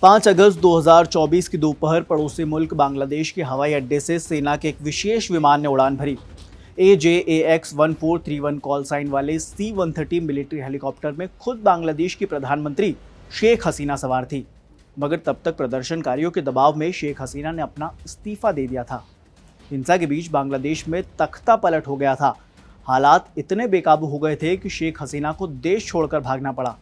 5 अगस्त 2024 की दोपहर पड़ोसी मुल्क बांग्लादेश के हवाई अड्डे से सेना के एक विशेष विमान ने उड़ान भरी। AJAX 1431 कॉल साइन वाले C-130 मिलिट्री हेलीकॉप्टर में खुद बांग्लादेश की प्रधानमंत्री शेख हसीना सवार थी। मगर तब तक प्रदर्शनकारियों के दबाव में शेख हसीना ने अपना इस्तीफा दे दिया था। हिंसा के बीच बांग्लादेश में तख्ता पलट हो गया था। हालात इतने बेकाबू हो गए थे कि शेख हसीना को देश छोड़कर भागना पड़ा।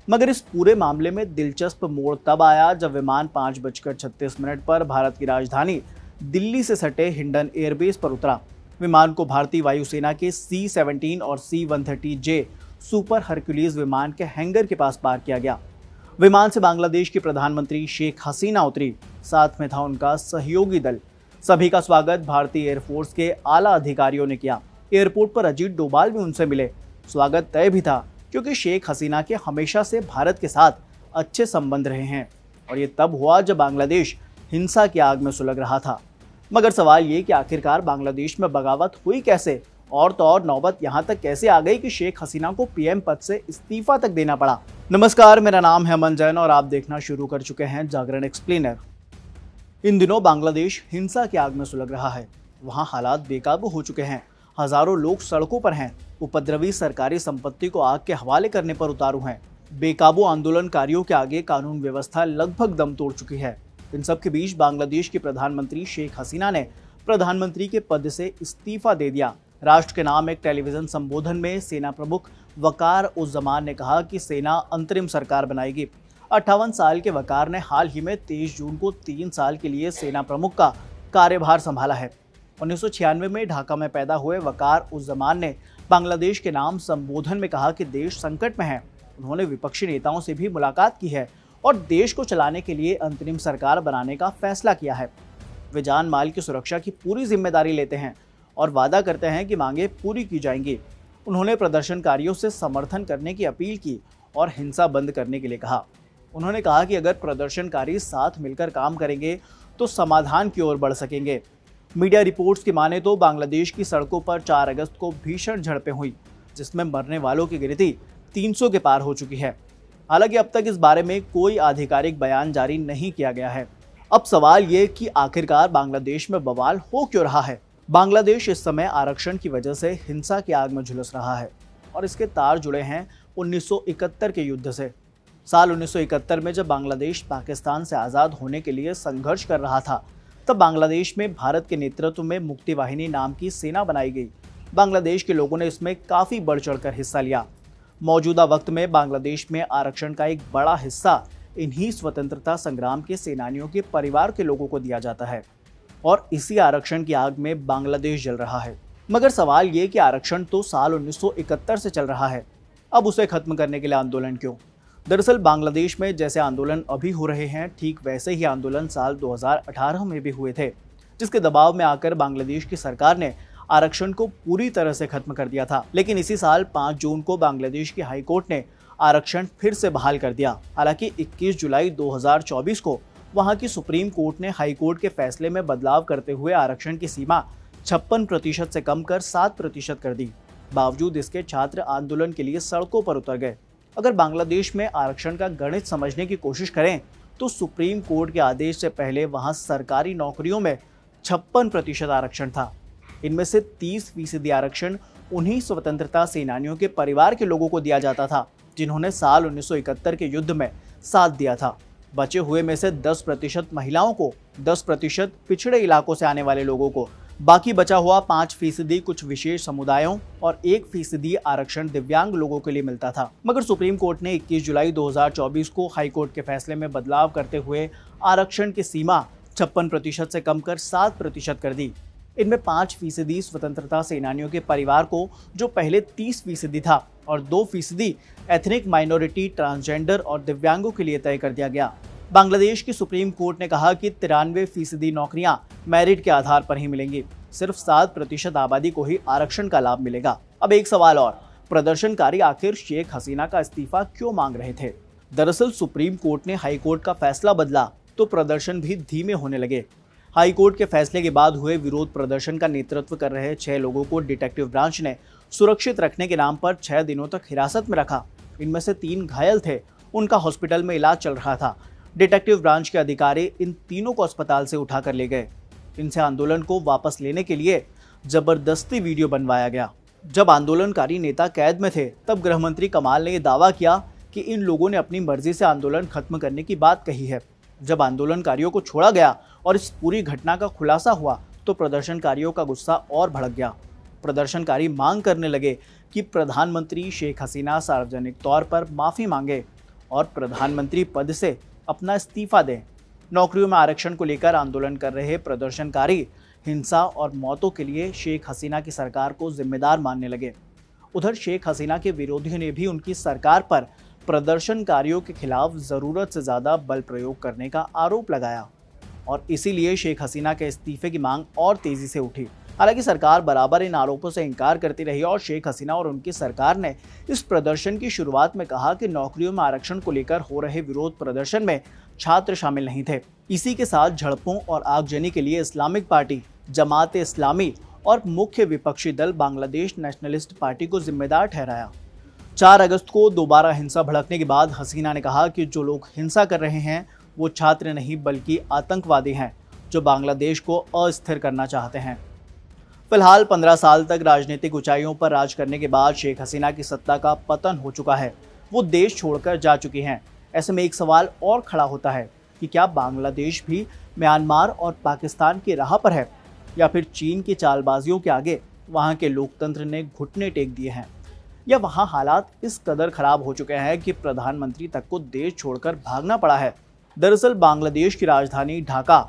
मगर इस पूरे मामले में दिलचस्प मोड़ तब आया जब विमान 5:36 पर भारत की राजधानी दिल्ली से सटे हिंडन एयरबेस पर उतरा। विमान को भारतीय वायुसेना के C-17 और C-130J सुपर हरक्यूलिस विमान के हैंगर के पास पार्क किया गया। विमान से बांग्लादेश की प्रधानमंत्री शेख हसीना उतरी, साथ में था उनका सहयोगी दल। सभी का स्वागत भारतीय एयरफोर्स के आला अधिकारियों ने किया। एयरपोर्ट पर अजीत डोभाल भी उनसे मिले। स्वागत तय भी था क्योंकि शेख हसीना के हमेशा से भारत के साथ अच्छे संबंध रहे हैं और ये तब हुआ जब बांग्लादेश हिंसा की आग में सुलग रहा था। मगर सवाल ये कि आखिरकार बांग्लादेश में बगावत हुई कैसे, और तो और नौबत यहाँ तक कैसे आ गई कि शेख हसीना को PM पद से इस्तीफा तक देना पड़ा। नमस्कार, मेरा नाम है अमन जैन और आप देखना शुरू कर चुके हैं जागरण एक्सप्लेनर। इन दिनों बांग्लादेश हिंसा की आग में सुलग रहा है। वहाँ हालात बेकाबू हो चुके हैं। हजारों लोग सड़कों पर हैं। उपद्रवी सरकारी संपत्ति को आग के हवाले करने पर उतारू हैं। बेकाबू आंदोलनकारियों के आगे कानून व्यवस्था लगभग दम तोड़ चुकी है। इन सब के बीच बांग्लादेश की प्रधानमंत्री शेख हसीना ने प्रधानमंत्री के पद से इस्तीफा दे दिया। राष्ट्र के नाम एक टेलीविजन संबोधन में सेना प्रमुख वकार उज़्ज़मान ने कहा कि सेना अंतरिम सरकार बनाएगी। 58 साल के वकार ने हाल ही में 23 जून को 3 साल के लिए सेना प्रमुख का कार्यभार संभाला है। 1996 में ढाका में पैदा हुए वकार उज़्ज़मान ने बांग्लादेश के नाम संबोधन में कहा कि देश संकट में है। उन्होंने विपक्षी नेताओं से भी मुलाकात की है और देश को चलाने के लिए अंतरिम सरकार बनाने का फैसला किया है। वे जान माल की सुरक्षा की पूरी जिम्मेदारी लेते हैं और वादा करते हैं कि मांगे पूरी की जाएंगी। उन्होंने प्रदर्शनकारियों से समर्थन करने की अपील की और हिंसा बंद करने के लिए कहा। उन्होंने कहा कि अगर प्रदर्शनकारी साथ मिलकर काम करेंगे तो समाधान की ओर बढ़ सकेंगे। मीडिया रिपोर्ट्स की माने तो बांग्लादेश की सड़कों पर 4 अगस्त को भीषण झड़पें हुई, जिसमें मरने वालों की गिनती 300 के पार हो चुकी है। हालांकि अब तक इस बारे में कोई आधिकारिक बयान जारी नहीं किया गया है। अब सवाल ये कि आखिरकार बांग्लादेश में बवाल हो क्यों रहा है। बांग्लादेश इस समय आरक्षण की वजह से हिंसा की आग में झुलस रहा है और इसके तार जुड़े हैं 1971 के युद्ध से। साल 1971 में जब बांग्लादेश पाकिस्तान से आज़ाद होने के लिए संघर्ष कर रहा था, तब बांग्लादेश में भारत के नेतृत्व में मुक्ति वाहिनी नाम की सेना बनाई गई। बांग्लादेश के लोगों ने इसमें काफ़ी बढ़ चढ़कर हिस्सा लिया। मौजूदा वक्त में बांग्लादेश में आरक्षण का एक बड़ा हिस्सा इन्हीं स्वतंत्रता संग्राम के सेनानियों के परिवार के लोगों को दिया जाता है और इसी आरक्षण की आग में बांग्लादेश जल रहा है। मगर सवाल ये कि आरक्षण तो साल 1971 से चल रहा है, अब उसे खत्म करने के लिए आंदोलन क्यों? दरअसल बांग्लादेश में जैसे आंदोलन अभी हो रहे हैं, ठीक वैसे ही आंदोलन साल 2018 में भी हुए थे, जिसके दबाव में आकर बांग्लादेश की सरकार ने आरक्षण को पूरी तरह से खत्म कर दिया था। लेकिन इसी साल 5 जून को बांग्लादेश की हाईकोर्ट ने आरक्षण फिर से बहाल कर दिया। हालांकि 21 जुलाई 2024 को वहां की सुप्रीम कोर्ट ने हाईकोर्ट के फैसले में बदलाव करते हुए आरक्षण की सीमा 56% से कम कर 7% कर दी। बावजूद इसके छात्र आंदोलन के लिए सड़कों पर उतर गए। अगर बांग्लादेश में आरक्षण का गणित समझने की कोशिश करें तो सुप्रीम कोर्ट के आदेश से पहले वहां सरकारी नौकरियों में 56% आरक्षण था। इनमें से 30% आरक्षण उन्हीं स्वतंत्रता सेनानियों के परिवार के लोगों को दिया जाता था जिन्होंने साल 1971 के युद्ध में साथ दिया था। बचे हुए में से 10% महिलाओं को, 10% पिछड़े इलाकों से आने वाले लोगों को, बाकी बचा हुआ 5% कुछ विशेष समुदायों और 1% आरक्षण दिव्यांग लोगों के लिए मिलता था। मगर सुप्रीम कोर्ट ने 21 जुलाई 2024 को हाईकोर्ट के फैसले में बदलाव करते हुए आरक्षण की सीमा 56% से कम कर 7% कर दी। इनमें 5% स्वतंत्रता सेनानियों के परिवार को, जो पहले 30% था, और 2% एथनिक माइनॉरिटी, ट्रांसजेंडर और दिव्यांगों के लिए तय कर दिया गया। बांग्लादेश की सुप्रीम कोर्ट ने कहा कि 93% नौकरियां मेरिट के आधार पर ही मिलेंगी। सिर्फ 7% आबादी को ही आरक्षण का लाभ मिलेगा। अब एक सवाल और, प्रदर्शनकारी आखिर शेख हसीना का इस्तीफा क्यों मांग रहे थे? दरअसल सुप्रीम कोर्ट ने हाईकोर्ट का फैसला बदला तो प्रदर्शन भी धीमे होने लगे। हाईकोर्ट के फैसले के बाद हुए विरोध प्रदर्शन का नेतृत्व कर रहे 6 लोगों को डिटेक्टिव ब्रांच ने सुरक्षित रखने के नाम पर 6 दिनों तक हिरासत में रखा। इनमें से 3 घायल थे, उनका हॉस्पिटल में इलाज चल रहा था। डिटेक्टिव ब्रांच के अधिकारी इन तीनों को अस्पताल से उठाकर ले गए। इनसे आंदोलन को वापस लेने के लिए जबरदस्ती वीडियो बनवाया गया। जब आंदोलनकारी नेता कैद में थे तब गृह मंत्री कमाल ने यह दावा किया कि इन लोगों ने अपनी मर्जी से आंदोलन खत्म करने की बात कही है। जब आंदोलनकारियों को छोड़ा गया और इस पूरी घटना का खुलासा हुआ तो प्रदर्शनकारियों का गुस्सा और भड़क गया। प्रदर्शनकारी मांग करने लगे कि प्रधानमंत्री शेख हसीना सार्वजनिक तौर पर माफी मांगे और प्रधानमंत्री पद से अपना इस्तीफा दें। नौकरियों में आरक्षण को लेकर आंदोलन कर रहे प्रदर्शनकारी हिंसा और मौतों के लिए शेख हसीना की सरकार को जिम्मेदार मानने लगे। उधर शेख हसीना के विरोधियों ने भी उनकी सरकार पर प्रदर्शनकारियों के खिलाफ जरूरत से ज्यादा बल प्रयोग करने का आरोप लगाया और इसीलिए शेख हसीना के इस्तीफे की मांग और तेजी से उठी। हालांकि सरकार बराबर इन आरोपों से इनकार करती रही और शेख हसीना और उनकी सरकार ने इस प्रदर्शन की शुरुआत में कहा कि नौकरियों में आरक्षण को लेकर हो रहे विरोध प्रदर्शन में छात्र शामिल नहीं थे। इसी के साथ झड़पों और आगजनी के लिए इस्लामिक पार्टी, जमात इस्लामी और मुख्य विपक्षी दल बांग्लादेश नेशनलिस्ट पार्टी को जिम्मेदार ठहराया। 4 अगस्त को दोबारा हिंसा भड़कने के बाद हसीना ने कहा कि जो लोग हिंसा कर रहे हैं वो छात्र नहीं बल्कि आतंकवादी हैं जो बांग्लादेश को अस्थिर करना चाहते हैं। फिलहाल 15 साल तक राजनीतिक ऊंचाइयों पर राज करने के बाद शेख हसीना की सत्ता का पतन हो चुका है। वो देश छोड़कर जा चुकी हैं। ऐसे में एक सवाल और खड़ा होता है कि क्या बांग्लादेश भी म्यांमार और पाकिस्तान की राह पर है या फिर चीन की चालबाजियों के आगे वहां के लोकतंत्र ने घुटने टेक दिए हैं, या वहां हालात इस कदर खराब हो चुके हैं कि प्रधानमंत्री तक को देश छोड़कर भागना पड़ा है। दरअसल बांग्लादेश की राजधानी ढाका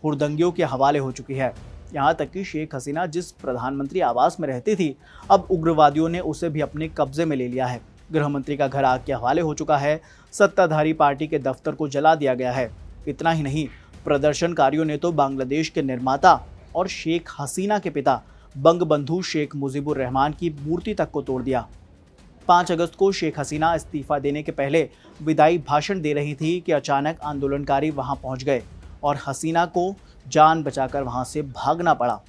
हुड़दंगियों के हवाले हो चुकी है। यहाँ तक कि शेख हसीना जिस प्रधानमंत्री आवास में रहती थी अब उग्रवादियों ने उसे भी अपने कब्जे में ले लिया है। गृह मंत्री का घर आग के हवाले हो चुका है। सत्ताधारी पार्टी के दफ्तर को जला दिया गया है। इतना ही नहीं, प्रदर्शनकारियों ने तो बांग्लादेश के निर्माता और शेख हसीना के पिता बंगबंधु शेख मुजीबुर रहमान की मूर्ति तक को तोड़ दिया। 5 अगस्त को शेख हसीना इस्तीफा देने के पहले विदाई भाषण दे रही थी कि अचानक आंदोलनकारी वहां पहुंच गए और हसीना को जान बचाकर वहां से भागना पड़ा।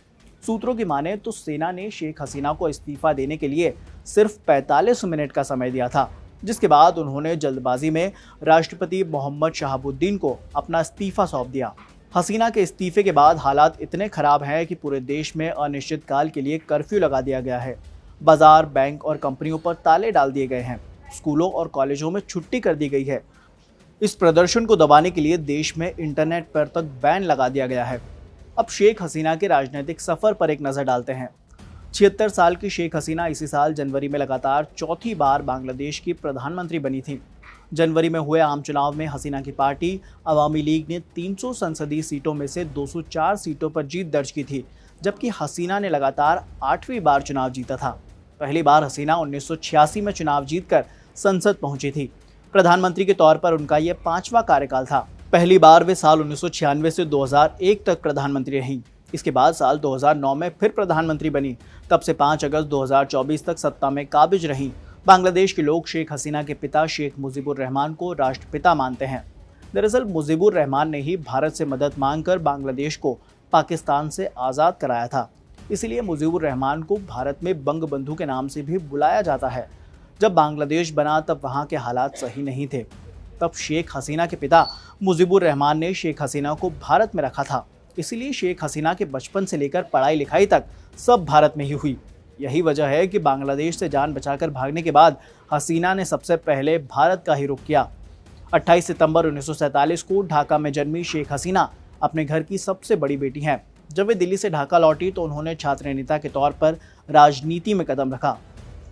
सूत्रों की माने तो सेना ने शेख हसीना को इस्तीफा देने के लिए सिर्फ 45 मिनट का समय दिया था, जिसके बाद उन्होंने जल्दबाजी में राष्ट्रपति मोहम्मद शहाबुद्दीन को अपना इस्तीफा सौंप दिया। हसीना के इस्तीफे के बाद हालात इतने खराब हैं कि पूरे देश में अनिश्चितकाल के लिए कर्फ्यू लगा दिया गया है। बाजार, बैंक और कंपनियों पर ताले डाल दिए गए हैं। स्कूलों और कॉलेजों में छुट्टी कर दी गई है। इस प्रदर्शन को दबाने के लिए देश में इंटरनेट पर तक बैन लगा दिया गया है। अब शेख हसीना के राजनीतिक सफर पर एक नजर डालते हैं। 76 साल की शेख हसीना इसी साल जनवरी में लगातार चौथी बार बांग्लादेश की प्रधानमंत्री बनी थी। जनवरी में हुए आम चुनाव में हसीना की पार्टी अवामी लीग ने 300 संसदीय सीटों में से 204 सीटों पर जीत दर्ज की थी, जबकि हसीना ने लगातार 8वीं बार चुनाव जीता था। पहली बार हसीना 1986 में चुनाव जीतकर संसद पहुंची थी। प्रधानमंत्री के तौर पर उनका यह 5वां कार्यकाल था। पहली बार वे साल 1996 से 2001 तक प्रधानमंत्री रहीं। इसके बाद साल 2009 में फिर प्रधानमंत्री बनी। तब से 5 अगस्त 2024 तक सत्ता में काबिज रहीं। बांग्लादेश के लोग शेख हसीना के पिता शेख मुजीबुर रहमान को राष्ट्रपिता मानते हैं। दरअसल मुजीबुर रहमान ने ही भारत से मदद मांगकर बांग्लादेश को पाकिस्तान से आज़ाद कराया था। इसलिए मुजीबुर रहमान को भारत में बंगबंधु के नाम से भी बुलाया जाता है। जब बांग्लादेश बना तब वहाँ के हालात सही नहीं थे। तब शेख हसीना के पिता मुजीबुर रहमान ने शेख हसीना को भारत में रखा था। इसीलिए शेख हसीना के बचपन से लेकर पढ़ाई लिखाई तक सब भारत में ही हुई। यही वजह है कि बांग्लादेश से जान बचाकर भागने के बाद हसीना ने सबसे पहले भारत का ही रुख किया। 28 सितंबर 1947 को ढाका में जन्मी शेख हसीना अपने घर की सबसे बड़ी बेटी हैं। जब वे दिल्ली से ढाका लौटी तो उन्होंने छात्र नेता के तौर पर राजनीति में कदम रखा।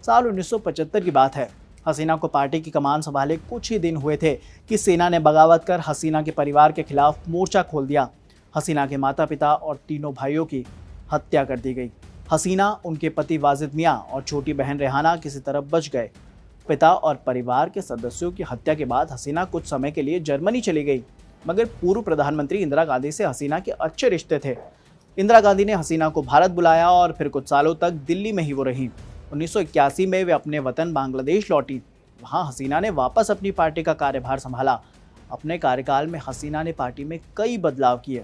साल 1975 की बात है। हसीना को पार्टी की कमान संभाले कुछ ही दिन हुए थे कि सेना ने बगावत कर हसीना के परिवार के खिलाफ मोर्चा खोल दिया। हसीना के माता पिता और तीनों भाइयों की हत्या कर दी गई। हसीना, उनके पति वाजिद मियां और छोटी बहन रेहाना किसी तरह बच गए। पिता और परिवार के सदस्यों की हत्या के बाद हसीना कुछ समय के लिए जर्मनी चली गई, मगर पूर्व प्रधानमंत्री इंदिरा गांधी से हसीना के अच्छे रिश्ते थे। इंदिरा गांधी ने हसीना को भारत बुलाया और फिर कुछ सालों तक दिल्ली में ही वो रहीं। 1981 में वे अपने वतन बांग्लादेश लौटी। वहाँ हसीना ने वापस अपनी पार्टी का कार्यभार संभाला। अपने कार्यकाल में हसीना ने पार्टी में कई बदलाव किए।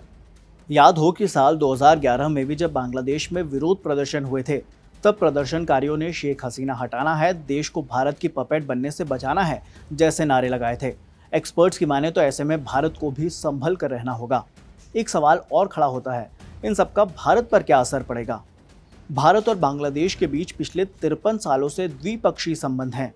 याद हो कि साल 2011 में भी जब बांग्लादेश में विरोध प्रदर्शन हुए थे, तब प्रदर्शनकारियों ने शेख हसीना हटाना है, देश को भारत की पपेट बनने से बचाना है जैसे नारे लगाए थे। एक्सपर्ट्स की माने तो ऐसे में भारत को भी संभल कर रहना होगा। एक सवाल और खड़ा होता है, इन सबका भारत पर क्या असर पड़ेगा? भारत और बांग्लादेश के बीच पिछले 53 सालों से द्विपक्षीय संबंध हैं।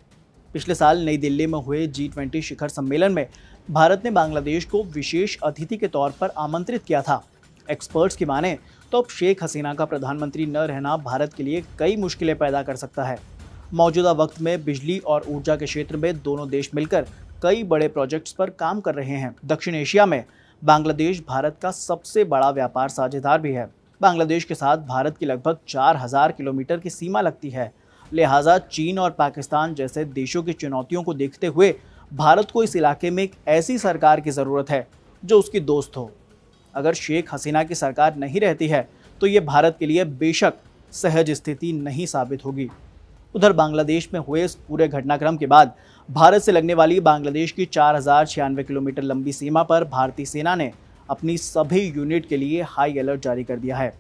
पिछले साल नई दिल्ली में हुए G20 शिखर सम्मेलन में भारत ने बांग्लादेश को विशेष अतिथि के तौर पर आमंत्रित किया था। एक्सपर्ट्स की माने तो अब शेख हसीना का प्रधानमंत्री न रहना भारत के लिए कई मुश्किलें पैदा कर सकता है। मौजूदा वक्त में बिजली और ऊर्जा के क्षेत्र में दोनों देश मिलकर कई बड़े प्रोजेक्ट्स पर काम कर रहे हैं। दक्षिण एशिया में बांग्लादेश भारत का सबसे बड़ा व्यापार साझेदार भी है। बांग्लादेश के साथ भारत की लगभग 4000 किलोमीटर की सीमा लगती है। लिहाजा चीन और पाकिस्तान जैसे देशों की चुनौतियों को देखते हुए भारत को इस इलाके में एक ऐसी सरकार की ज़रूरत है जो उसकी दोस्त हो। अगर शेख हसीना की सरकार नहीं रहती है तो ये भारत के लिए बेशक सहज स्थिति नहीं साबित होगी। उधर बांग्लादेश में हुए इस पूरे घटनाक्रम के बाद भारत से लगने वाली बांग्लादेश की 4096 किलोमीटर लंबी सीमा पर भारतीय सेना ने अपनी सभी यूनिट के लिए हाई अलर्ट जारी कर दिया है।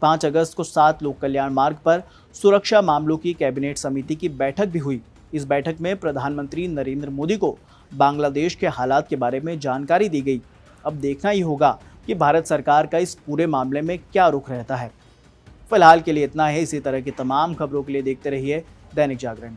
5 अगस्त को 7 लोक कल्याण मार्ग पर सुरक्षा मामलों की कैबिनेट समिति की बैठक भी हुई। इस बैठक में प्रधानमंत्री नरेंद्र मोदी को बांग्लादेश के हालात के बारे में जानकारी दी गई। अब देखना ही होगा कि भारत सरकार का इस पूरे मामले में क्या रुख रहता है। फिलहाल के लिए इतना है। इसी तरह की तमाम खबरों के लिए देखते रहिए दैनिक जागरण।